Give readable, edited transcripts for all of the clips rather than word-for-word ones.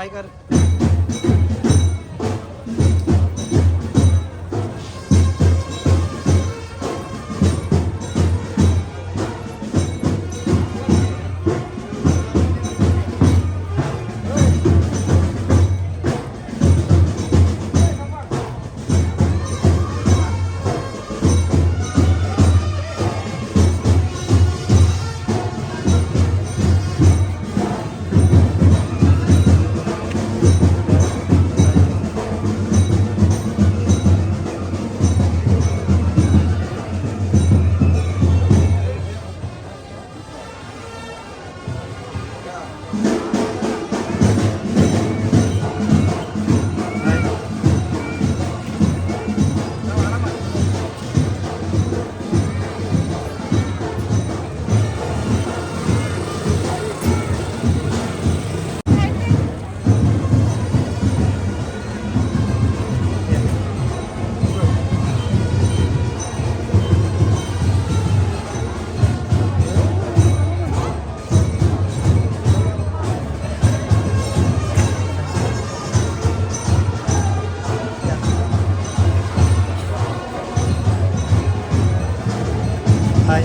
हाय कर. हाय.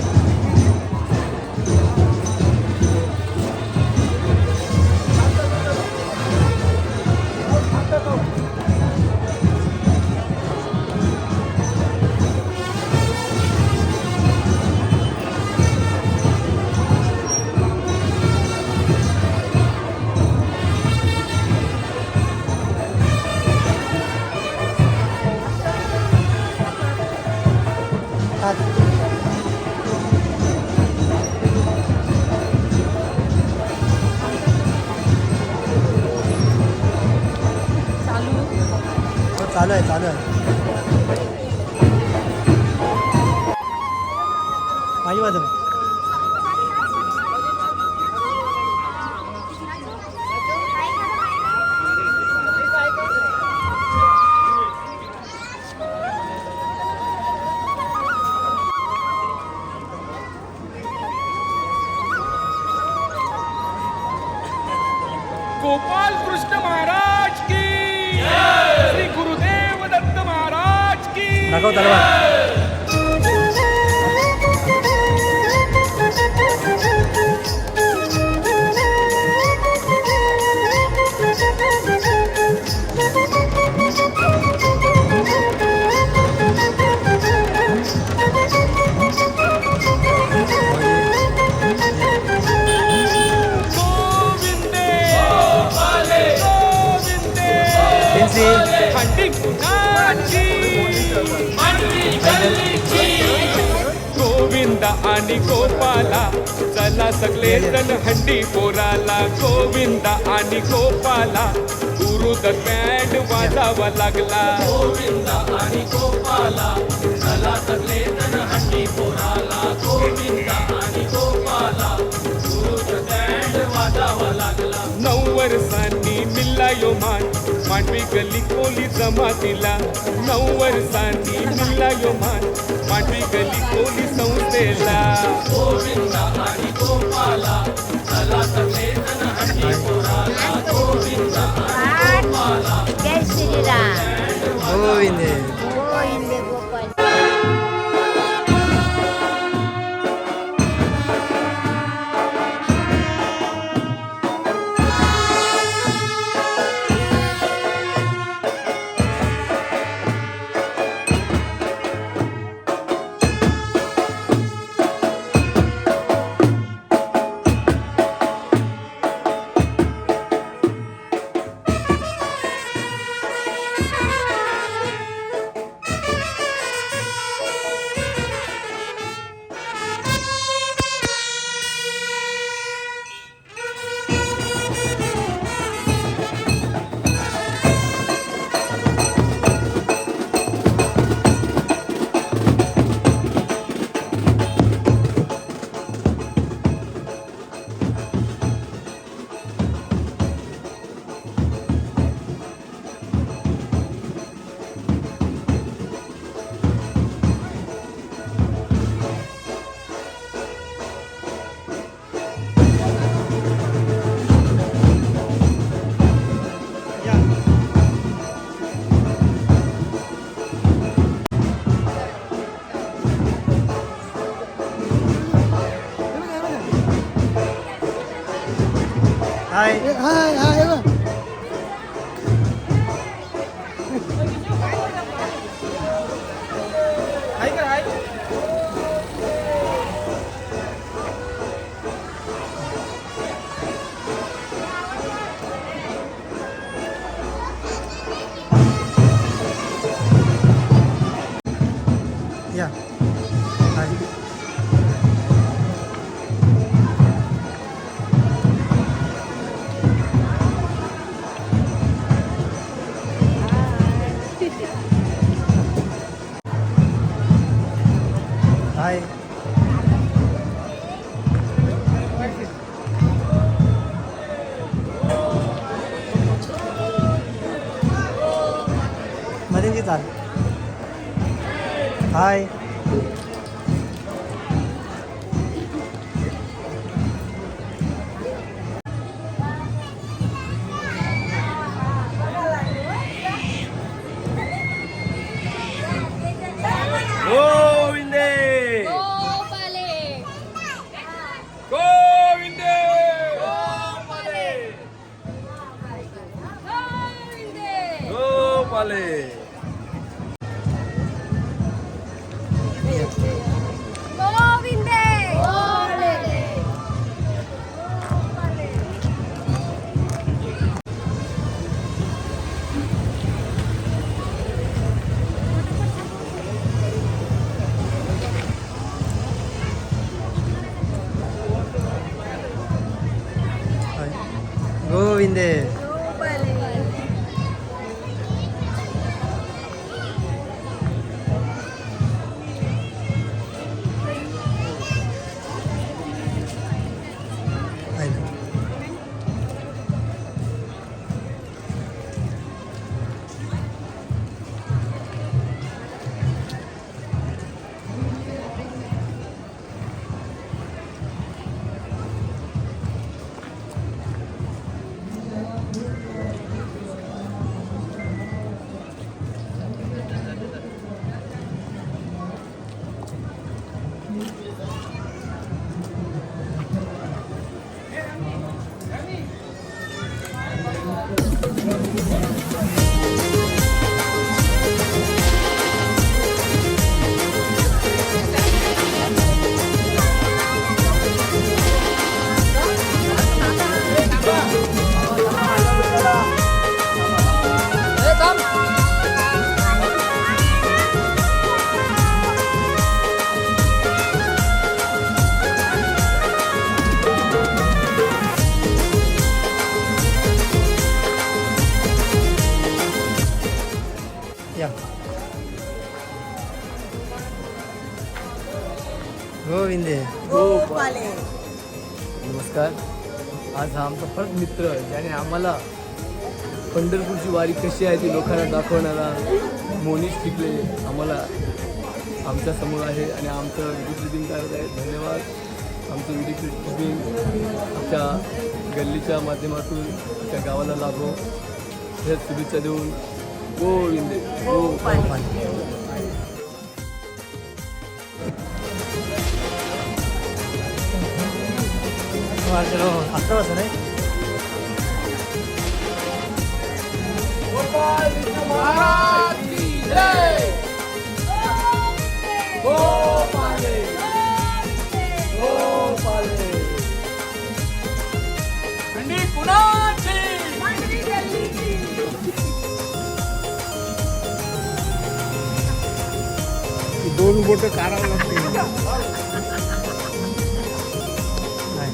चालू आहे चालू आहे. पाहिजे माझं गोपाल कृष्ण महाराज की श्री गुरुदेव दत्त महाराज की दाखव तलवार. हंडी कुणाची गोविंद आणि गोपाला चला सगळे जण हंडी पोराला. गोविंद आणि गोपाला गुरुद बँड वाजावा लागला. गोविंद आणि गोपाला चला सगळे जण हंडी पोराला. गोविंद आणि गोपाला गुरुद बँड वाजावा लागला. 9 वर्षांनी मिल्ला यो मान मांडवी गली कोली जमातीला. 9 वर्षांनी मिल्ला यो मान मांडवी गली कोली संस्थेला. गोविंद आणि गोपाला चला सगळे जण हंडी पोराला. गोविंद आणि गोपाला जय श्रीराम. गोविंद गोविंद गोपाल. हाय हाय हाय बघ. या हाय हाय मध्ये चाल हाय गोविंदे गोपाले गोविंदे गोपाले गोविंदे हाय गोविंदे हाय ना या गोविंदे नमस्कार. आज हा आमचा परत मित्र ज्याने आम्हाला पंढरपूरची वारी कशी आहे ती लोकांना दाखवणारा मोनीश टिकले आम्हाला आमच्या समोर आहे आणि आमचं व्हिडिओ शूटिंग करत आहे. धन्यवाद. आमचं व्हिडिओ शूटिंग आमच्या गल्लीच्या माध्यमातून आमच्या गावाला लाभो हे शुभेच्छा देऊन गोविंदे चलो 11 वाजता नाही दोन बोट काढावं लागते. नाही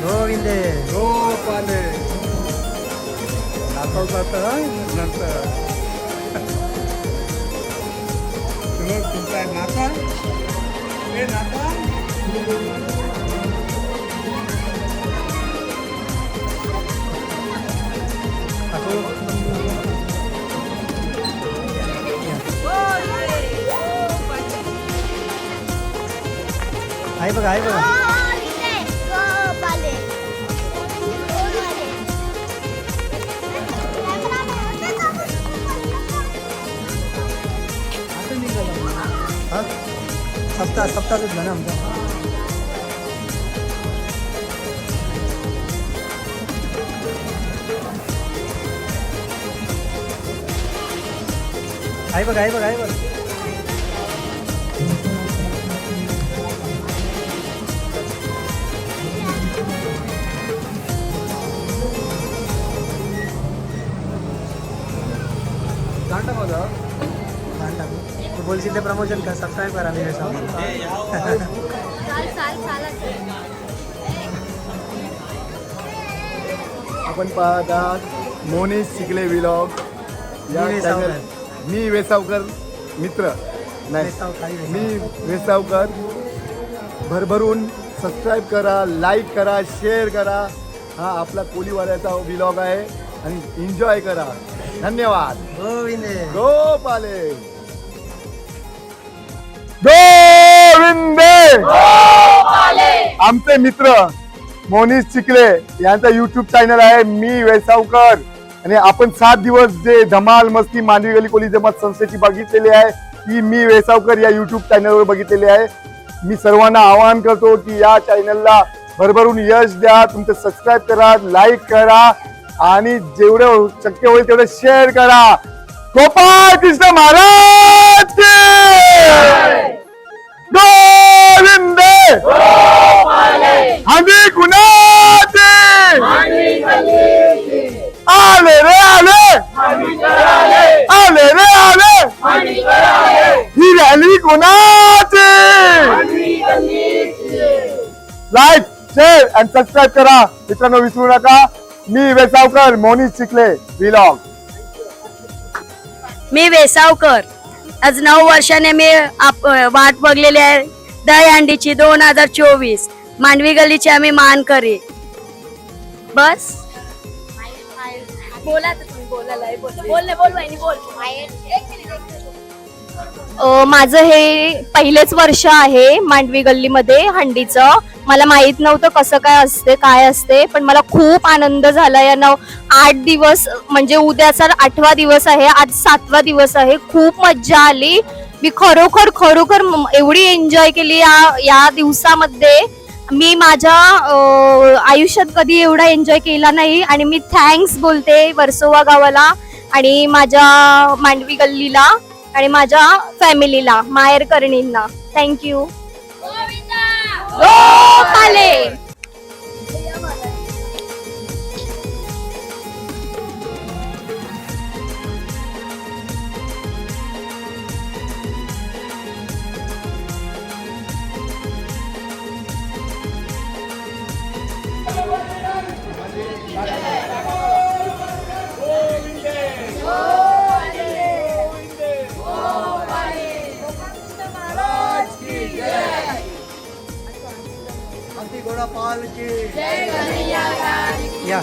गोविंदे गोपाले दाखवतात नंतर तुमचा नाता हे नाता आहे बघा आहे बघा गोपाले सप्ताह घेतला ना आमचा. आहे बघ आहे बघ आहे बघ. तू बोलशील ते प्रमोशन कर, सबस्क्राईब करा. मी चाल चाल चालच. आपण पाहत आहात मोनीश चिखले व्लॉग या मी चॅनल. वेसावकर. मी वेसावकर मित्र नाही, मी वेसावकर. भरभरून सबस्क्राईब करा, लाईक करा, शेअर करा. हा आपला कोलीवाड्याचा व्लॉग आहे आणि एन्जॉय करा. धन्यवाद. गोविंदे. गोपाले गोविंदे. आमचे मित्र मोनीश चिखले यांचा युट्यूब चॅनल आहे मी वेसावकर. आणि आपण 7 दिवस जे धमाल मस्ती मांडवी गली कोली जमात संस्थेची बघितलेली आहे ती मी वेसावकर या युट्यूब चॅनलवर बघितलेली आहे. मी सर्वांना आवाहन करतो की या चॅनलला भरभरून यश द्या. तुमचं सबस्क्राईब करा, लाईक करा आणि जेवढं शक्य होईल तेवढं शेअर करा. गोपाळ कृष्ण महाराज की गोविंदे. हंडी कुणाची आले रे आले, आले रे आले. ही रॅली कोणाची. लाईक शेअर आणि सबस्क्राईब करा मित्रांनो, विसरू नका. मी वेसावकर मोनीश चिखले व्लॉग. मी वेसावकर. आज 9 वर्षाने मी वाट बघलेली आहे दहीहंडीची 2024 मांडवी गल्लीची आम्ही मानकरी. बस बोला तर तुम्ही बोलायला बोल वहिनी बोल. माझं हे पहिलेच वर्ष आहे मांडवी गल्लीमध्ये हंडीचं. मला माहित नव्हतं कसं काय असते पण मला खूप आनंद झाला. या 8 दिवस म्हणजे उद्याचा 8वा दिवस आहे, आज 7वा दिवस आहे. खूप मज्जा आली. मी खरोखर एवढी एन्जॉय केली या दिवसामध्ये. मी माझ्या आयुष्यात कधी एवढा एन्जॉय केला नाही आणि मी थँक्स बोलते वर्सोवा गावाला आणि माझ्या मांडवी गल्लीला आणि माझ्या फॅमिलीला माहेरकरणींना. थँक्यू. गोपाले. गोपाल की या. या.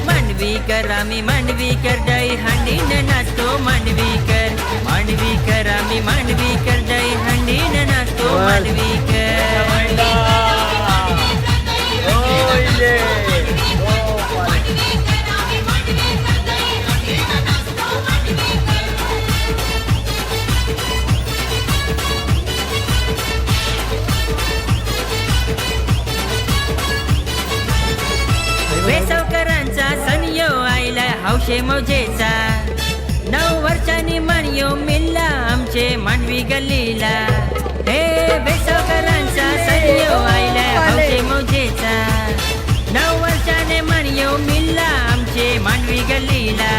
मांडवीकर आम्ही मांडवीकर दही हंडीने नाचतो. मांडवीकर आम्ही मांडवीकर दही हंडीने नाचतो. मांडवीकर हौशे मौजेचा 9 वर्षांनी मन येऊ मिळला आमचे मांडवी गल्लीला हे बेसावकरांचा सैन्य आयला हौशे मौजेचा 9 वर्षाने मन येऊ मिळला आमचे मांडवी गल्लीला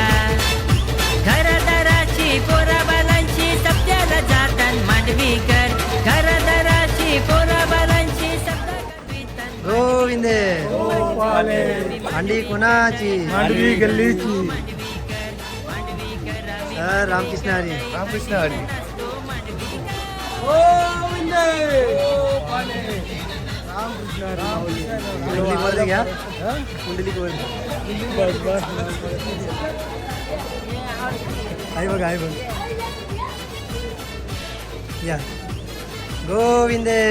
घरदाराची पोराबालांची सप्त्याला जातात मांडवीकर घरदाराची पोराबालांची सप्त्या करवितात गोविंदे हंडी कोणाची मांडवी गल्लीची सर रामकृष्ण हरी. रामकृष्ण हरी. कुंडली वर घ्या कुंडली वर आहे बघा आहे बघ या गोविंदे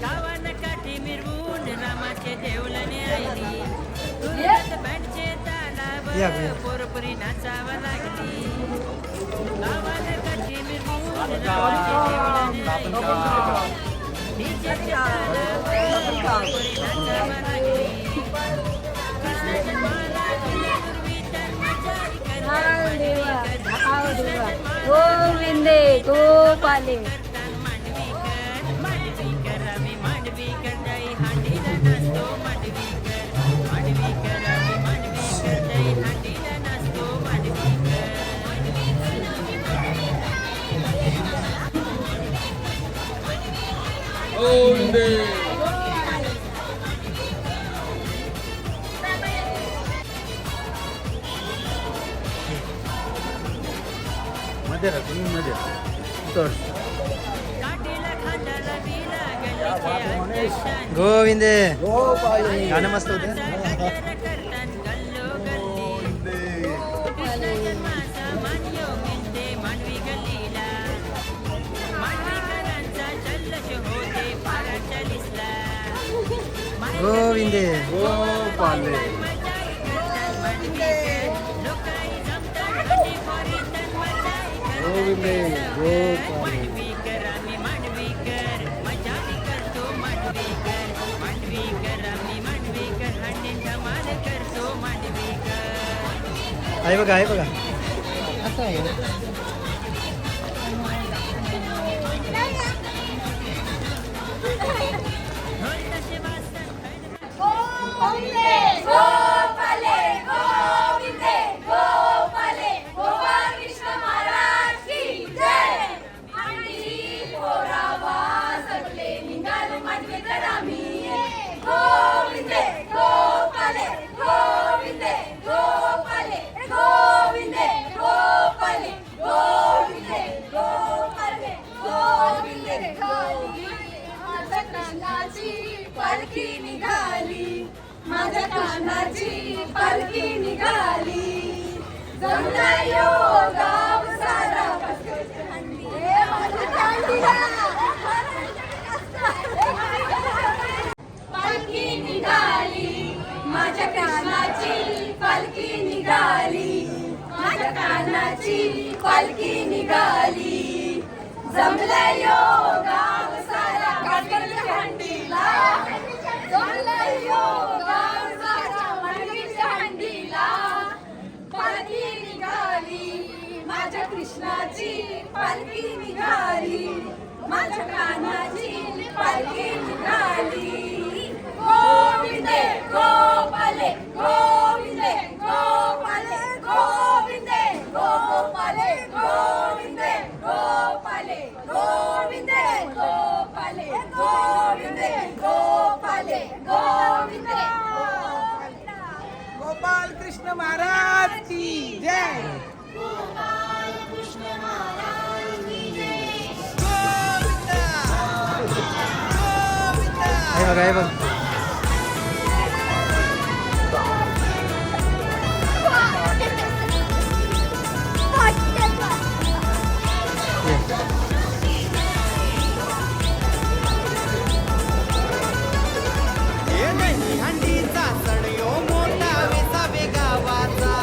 गावानं काठी मिरवून रामाचे देवळाने आईली तुझ्यात बँडचे या, तालावर या. पोरपुरी नाचावा लागली गावानं काठी मिरवून रामाचे देवळाने आईली डीजेच्या तालावर पोरपुरी नाचावा लागली कृष्णाच्या माला पूर्वी तर मजाई करतात गोविंदे गोपाले मध्ये राहा तुम्ही मध्ये तर गोविंदे गाणं मस्त होतं. गोविंदे गोपाले. गोविंदे गोपाले. आहे बघा आहे बघा गोपाले गोविंदे गोपाले गोपाल कृष्ण महाराज की जय. हंडी पोरावा सगळे निघाले मांडवीकर आम्ही गोविंदे गोपाले गोविंदे गोपाले गोविंदे गोपाले गोविंदे गोपाले गोविंदे गोविंदे माझ्या कृष्णाची पालखी निघाली माझ्या कृष्णाची पालखी निघाली जमला यो गाव सारा हंडी पालखी निघाली माझ्या कृष्णाची पालखी निघाली माझ्या कानाची पालखी निघाली जमला यो गाव सारा हंडीला जमला यो गाव सारा हंडीला पालखी निघाली माझ्या कृष्णाची पालखी निघाली माझ्या कानाची पालखी निघाली गोविंदे गोपाले गोविंदे गोपाले गोविंदे गोपाले गोविंदे गोपाले गोविंदे गोपाले गोविंदे गोपाले गोविंदे गोपाल कृष्ण महाराज की जय. आहे बघा आहे बघ हंडीचा सण यो मोठा वेसावे गावाचा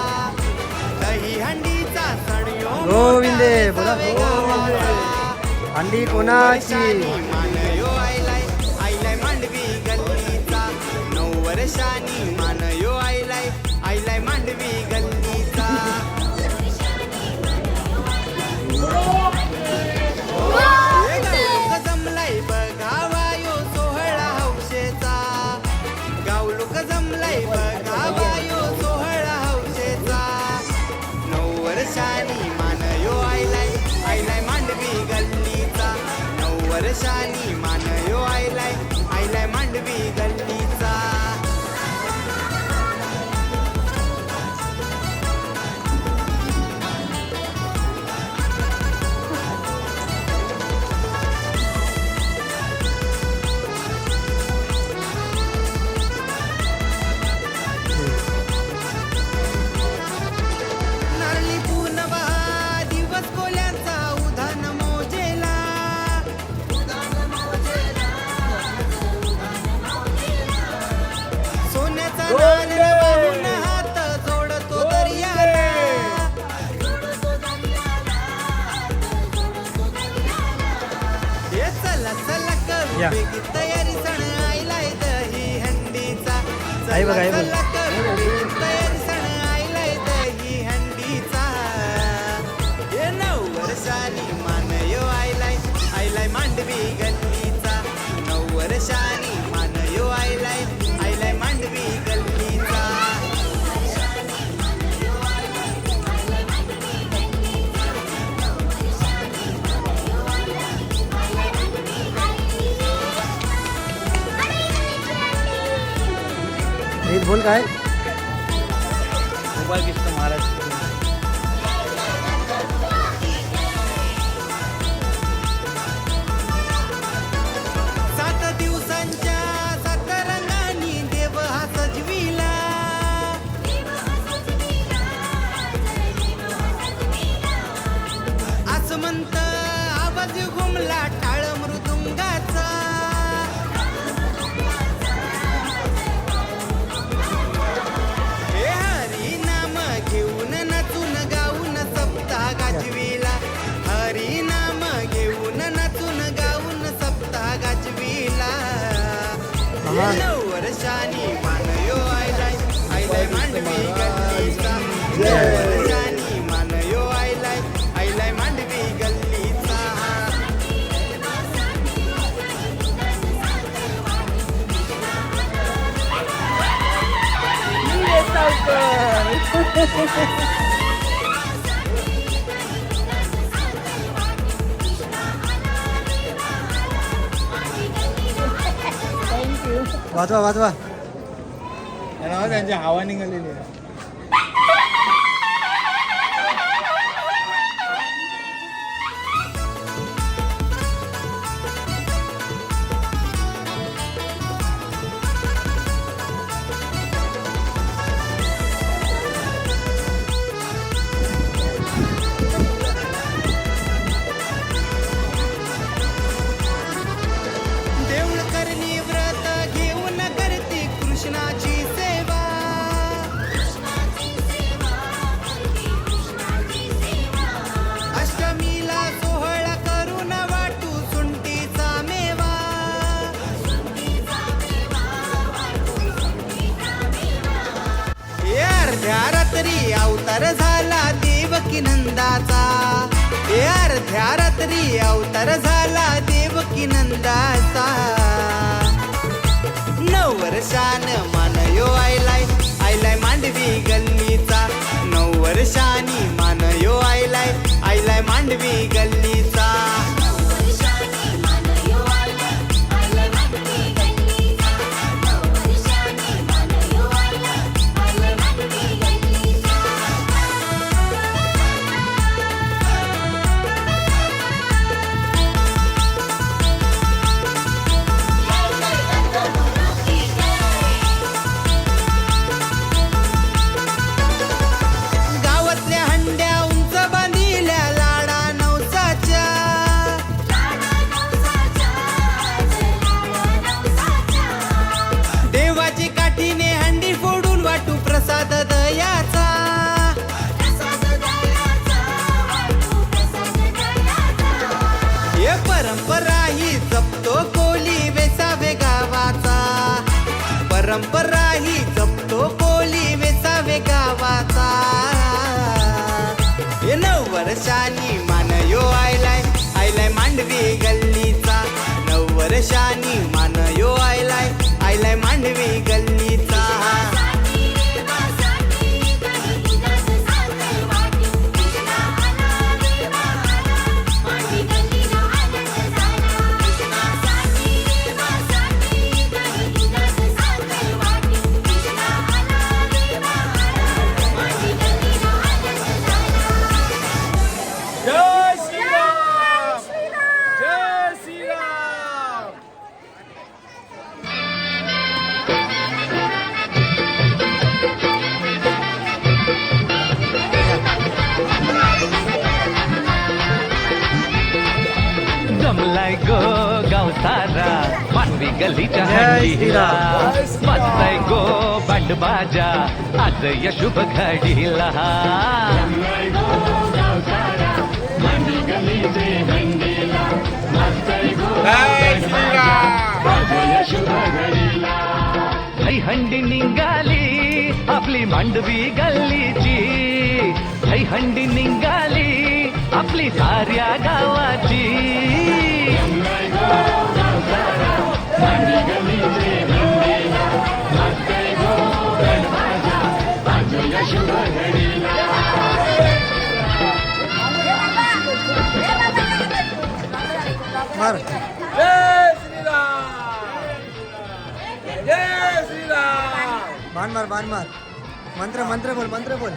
दही हंडीचा सण यो गोविंदे बोला गोविंदे. हंडी कोणाची मान यो आयलाय आयलाय मांडवी गल्लीचा 9 वर्षांनी मान यो आयलाय या. वेगळी तयारी सण आयलाय दही हंडीचा आई बघा, आई बघा. चला करू वेगळी तयारी सण आयलाय दही हंडीचा हे 9 वर्षांनी मान यो आयलाय आयलाय मांडवी गल्लीचा 9 वर्षांनी मान यो आयलाय आयलाय मांडवी गल्लीचा नीट बोल काय. गोपाल कृष्ण महाराज. 7 दिवसांच्या 7 रंगांनी देव हा सजविला असं म्हणत आवाज घुमला टाळ मृदुंगाचा हे हरी नाम घेऊन नचून गाऊन सप्ताह गाजविला हरी नाम घेऊन नचून गाऊन सप्ताह गाजविला 9 वर्षांनी मान यो आयलाय आयलाय मांडवी गल्लीचा 9 वर्षांनी मान यो आयलाय आयलाय मांडवी गल्लीचा वाजवा वाजवा. त्यांच्या हवा निघालेली आहे. देऊळकरणी व्रत घेऊन करते कृष्णाची सेवा अष्टमीला सोहळा करून वाटू सुंटीचा मेवा हे अर्ध्या रात्री अवतार झाला देवकी नंदाचा हे अर्ध्या रात्री अवतार झाला देवकी नंदाचा 9 वर्षान मान यो आयलाय आयलाय मांडवी गल्लीचा 9 वर्षांनी मान यो आयलाय आयलाय मांडवी गल्लीचा गावातल्या हंड्या उंच बांधिल्या लाडा नवसाच्या देवाची काठीने हंडी फोडून वाटू प्रसाद दयाचा हे परंपरा ही जपतो कोली वेसावे गावाचा परंपरा ही जपतो कोली वेसावे गावाचा हे 9 वर्षांनी मान यो आयलाय आयलाय मांडवी गल्लीचा 9 वर्षांनी मान यो आयलाय आयलाय मांडवी गल्लीचा जय श्रीराम जय श्रीराम. जमलाय गो गावसारा मानवी गल्लीच्या जय हंडीला श्रीराम. वाजताय गो बंडबाजा आज या शुभ घडीला जय हंडी निघाली आपली मांडवी गल्लीची, हंडी निघाली आपली साऱ्या गावाची. मार बाण मार बाण मार. मंत्र मंत्र बोल मंत्र बोल.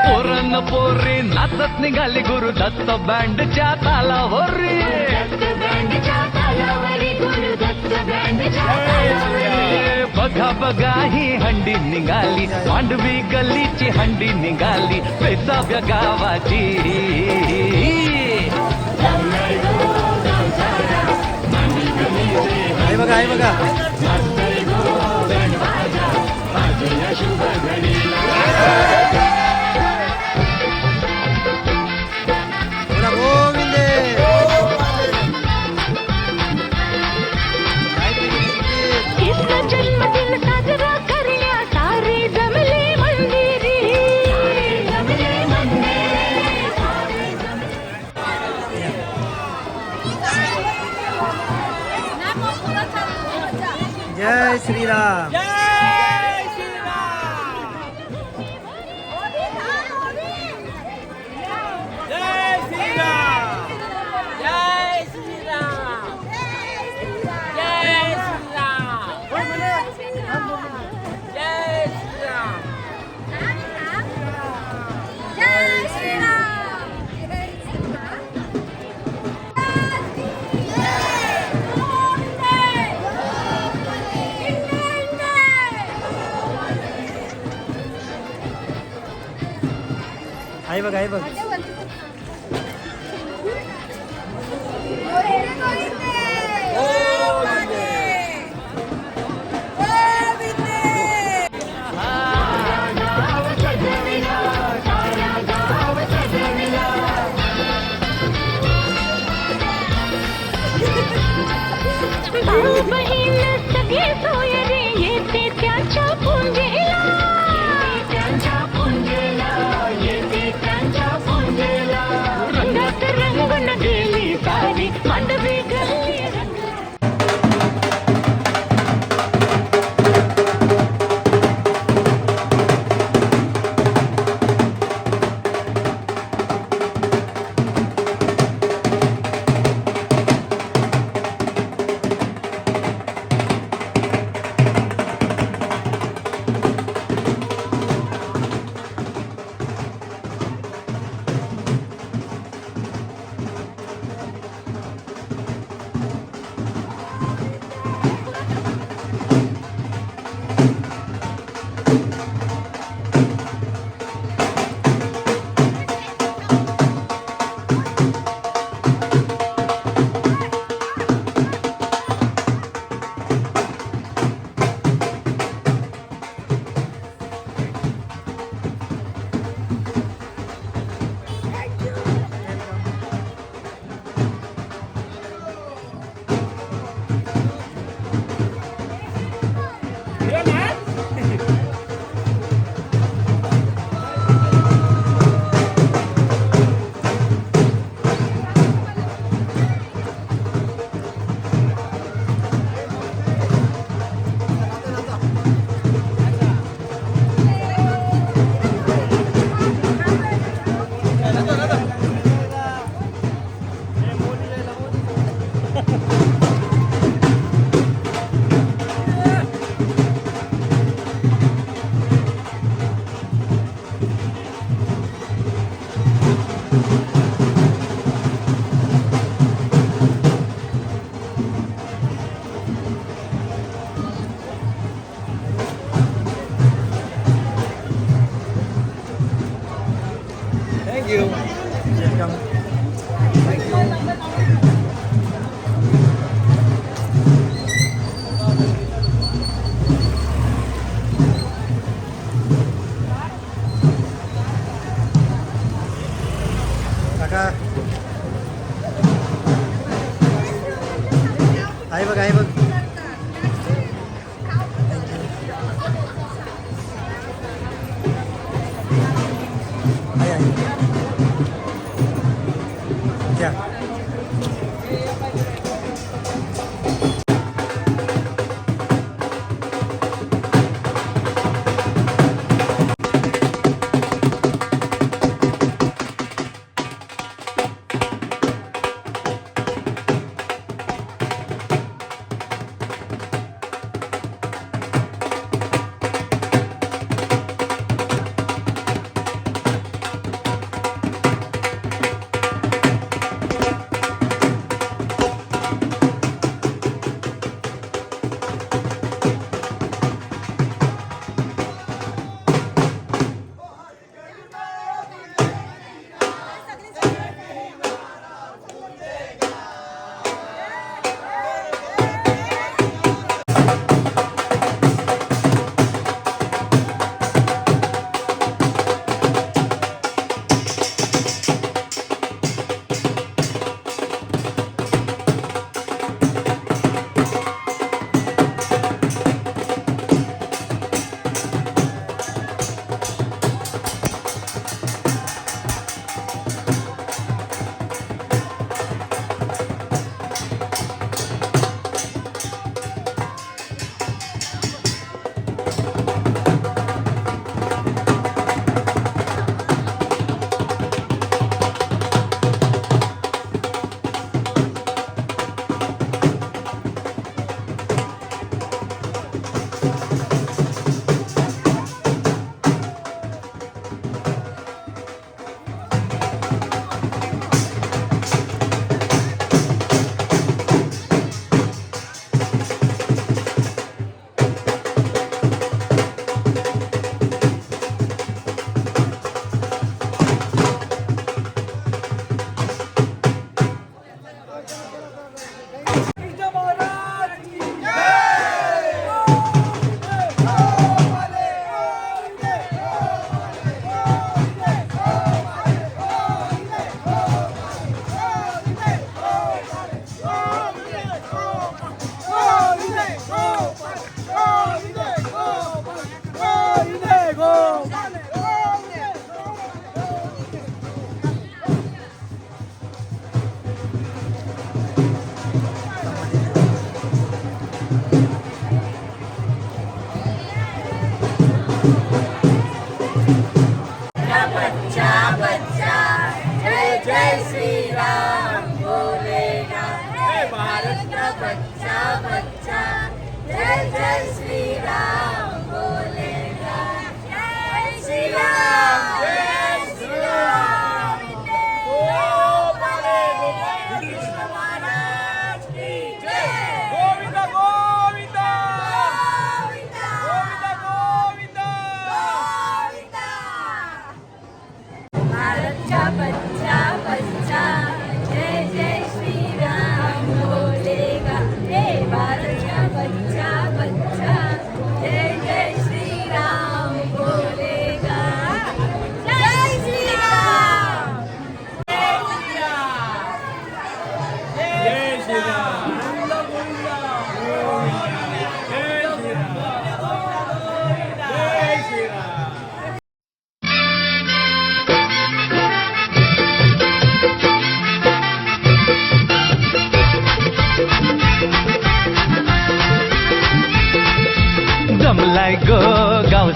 पोरन पोरी नाचत निघाली गुरु दत्त बँडच्या तालावर. बघा बघा ही हंडी निघाली मांडवी गल्लीची हंडी निघाली वेसाव्या गावाची. आहे बघा आहे बघा. बोला गोविंदे. इसका जन्मदिन साजरा करण्या सारे जमले मंदिरी. जय श्रीराम. आहे बघ आहे बघ. भाऊ बहीण सगळे सोयरे येते त्याच्या पुंजेला. येते त्यांच्या पुंजेला.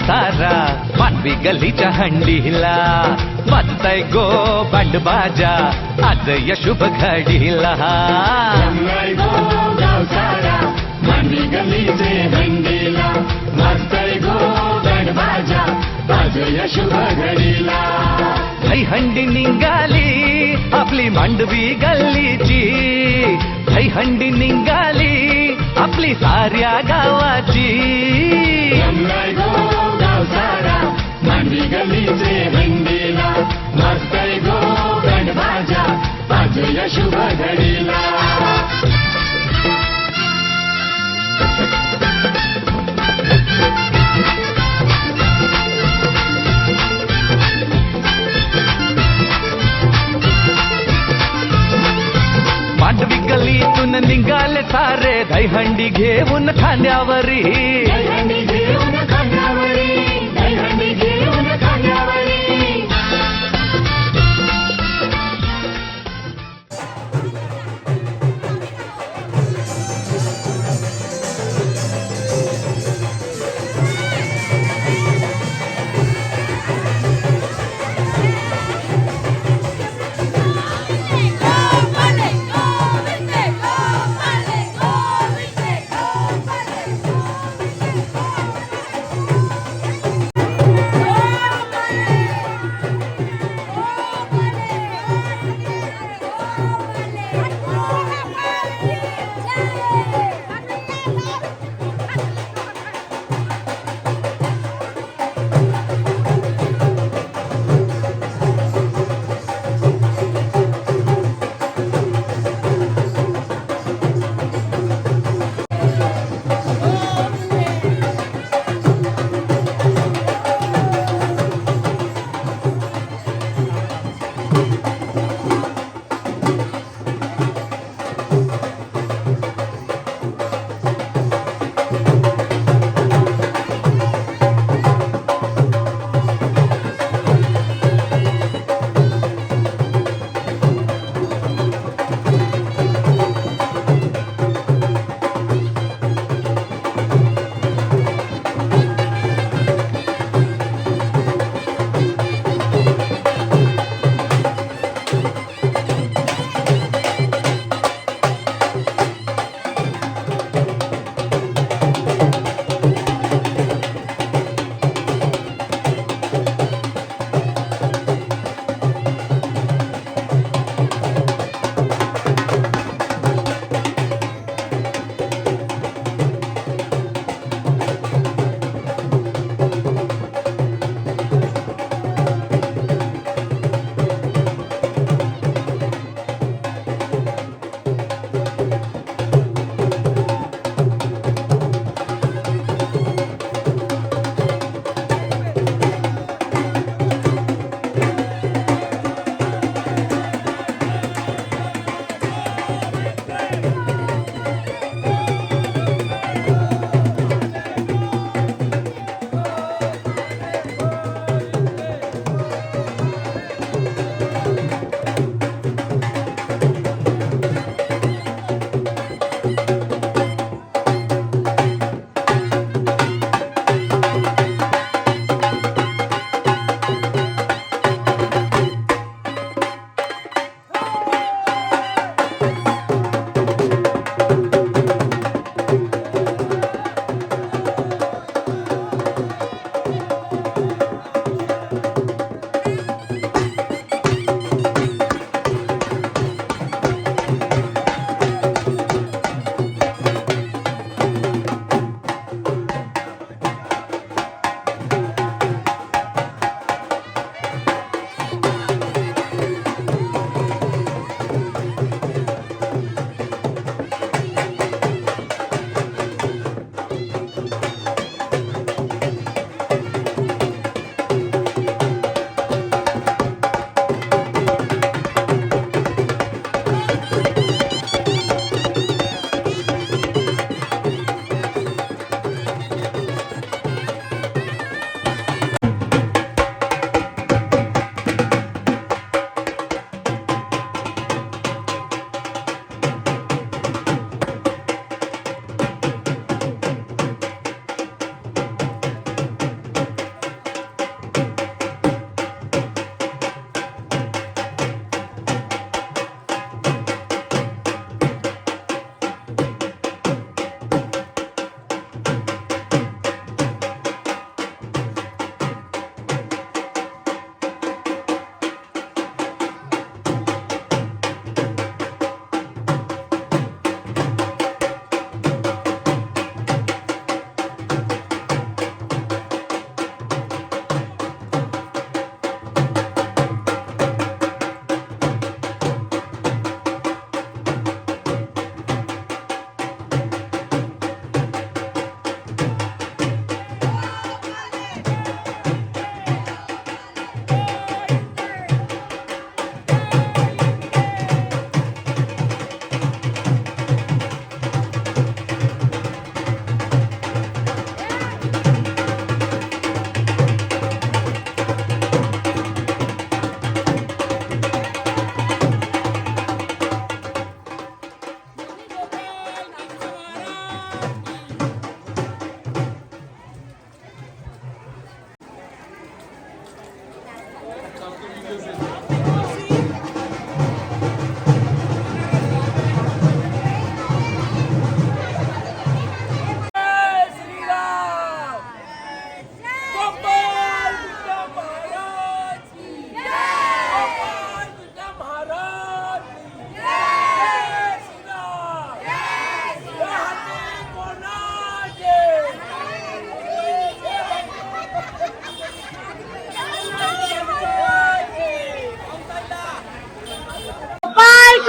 सारा मानवी गल्लीच्या हंडीला वाजताय गो बँड बाजा आज या शुभ घडीला मानवी गल्लीचे हंडीला वाजताय गो बँड बाजा आज या शुभ घडीला हई हंडी निघाली आपली मांडवी गल्लीची हई हंडी निघाली आपली साऱ्या गावाची गाव सारा मांडवी गल्लीचे हंडीला वाजताय गो बँड बाजा आज या शुभ घडीला मांडवी गल्लीतून निघाले सारे दहीहंडी घेऊन खांद्यावरी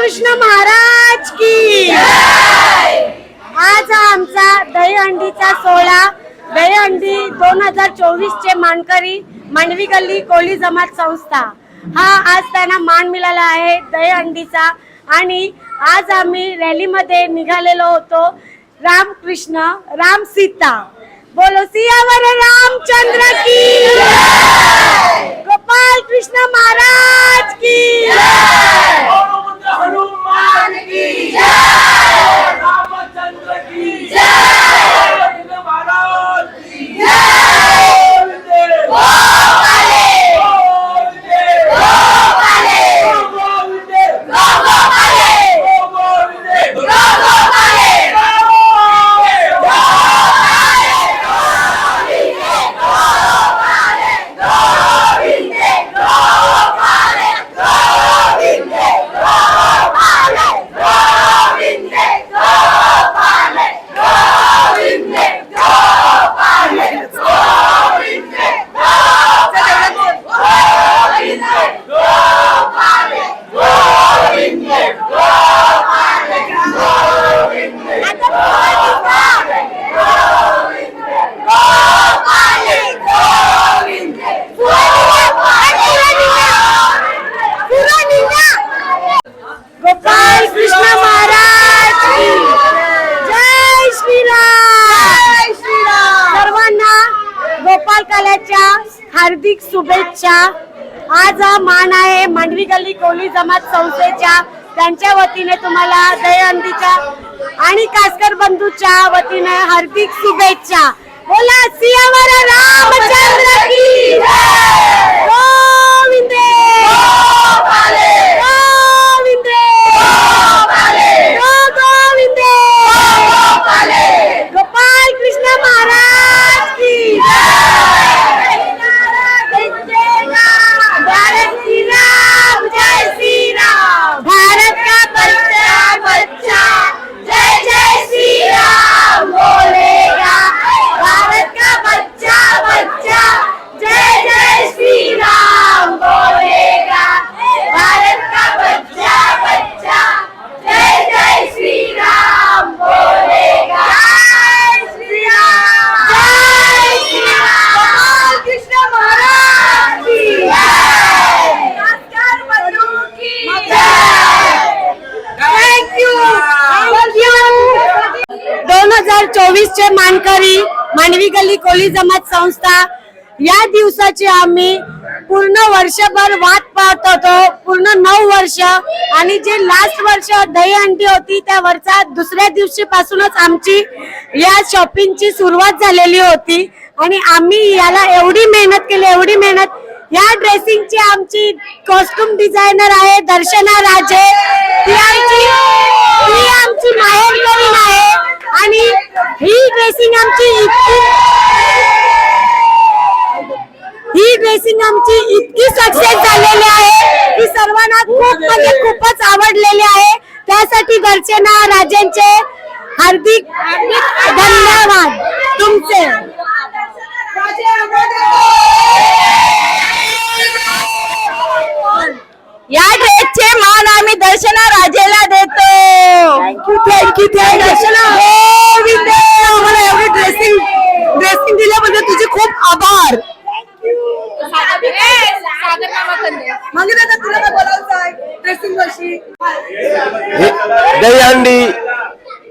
कृष्ण महाराज की आज हा आमचा दहीहंडीचा सोहळा दहीहंडी 2024 चे मानकरी मांडवी गल्ली कोळी जमात संस्था हा आज त्यांना मान मिळाला आहे दहीहंडीचा. आणि आज आम्ही रॅलीमध्ये निघालेलो होतो. रामकृष्ण राम सीता बोलो सियावर रामचंद्र की गोपाल कृष्ण महाराज की हनुमान की रामचंद्र की महाराज की गोपाल कृष्ण महाराज की जय श्रीराम. सर्वांना गोपाल काल्याच्या हार्दिक शुभेच्छा. आज हा मान आहे मांडवी गल्ली कोळी जमात संस्थेच्या त्यांच्या वतीने तुम्हाला दहीहंडीच्या आणि कासकर बंधूच्या वतीने हार्दिक शुभेच्छा. बोला सियावर रामचंद्र की जय. गोविंदे गोपाले गोविंदे गोपाले गोविंदे गोपाले गोपाल कृष्ण महाराज की भारत की राम जय श्री राम. भारत का बच्चा बच्चा जय जय श्री राम बोलेगा. भारत का बच्चा बच्चा जय जय श्री राम बोलेगा. भारत का बच्चा बच्चा जय जय श्री राम बोलेगा. जय श्री राम जय श्री राम. कृष्ण महाराज की जय. कासकर बंधू की जय. Thank you. 2024 चे मानकरी मांडवी गल्ली कोळी जमात संस्था या दिवसाची आम्ही पूर्ण वर्षभर वाट पाहत होतो. पूर्ण 9 वर्ष आणि जे लास्ट वर्ष दहीहंडी होती त्या वर्षात दुसऱ्या दिवशी पासूनच आमची या शॉपिंगची सुरुवात झालेली होती. आणि आम्ही याला एवढी मेहनत केली एवढी मेहनत. या ड्रेसिंगची आमची कॉस्ट्युम डिझायनर आहे दर्शना राजे. ती आमची माहेरकरीण आहे. आणि ही ड्रेसिंग आमची इतकी सक्सेस झालेली आहे की सर्वांना खूप म्हणजे खूपच आवडलेली आहे. त्यासाठी दर्शना राजेंचे हार्दिक धन्यवाद तुमचे. या ड्रेसचे मान आम्ही दर्शना राजेला देतो. थँक्यू दर्शना. आम्हाला एवढी ड्रेसिंग दिल्याबद्दल तुझे खूप आभार. दहीहंडी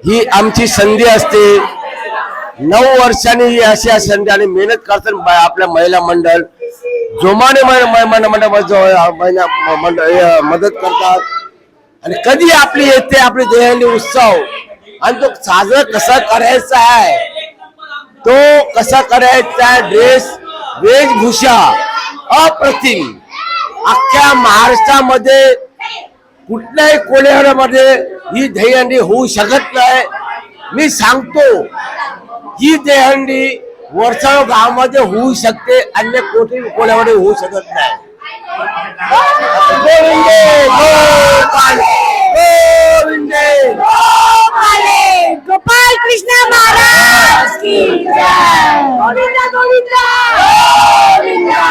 ही आमची संधी असते. 9 वर्षांनी ही अशी संधी आणि मेहनत करतात आपल्या महिला मंडळ जोमाने मदत करतात. आणि कधी आपली येते आपली दहीहंडी उत्सव आणि तो साजरा कसा करायचा आहे तो कसा करायचा ड्रेस वेशभूषा अप्रतिम. अख्ख्या महाराष्ट्रामध्ये कुठल्याही कोल्हापुरामध्ये ही दहीहंडी होऊ शकत नाही. मी सांगतो ही दहीहंडी वरसाव गावामध्ये होऊ शकते अन्य कोठे कोल्हापुरामध्ये होऊ शकत नाही. गोपाल कृष्ण महाराज की जय. गोविंदा गोविंदा गोविंदा.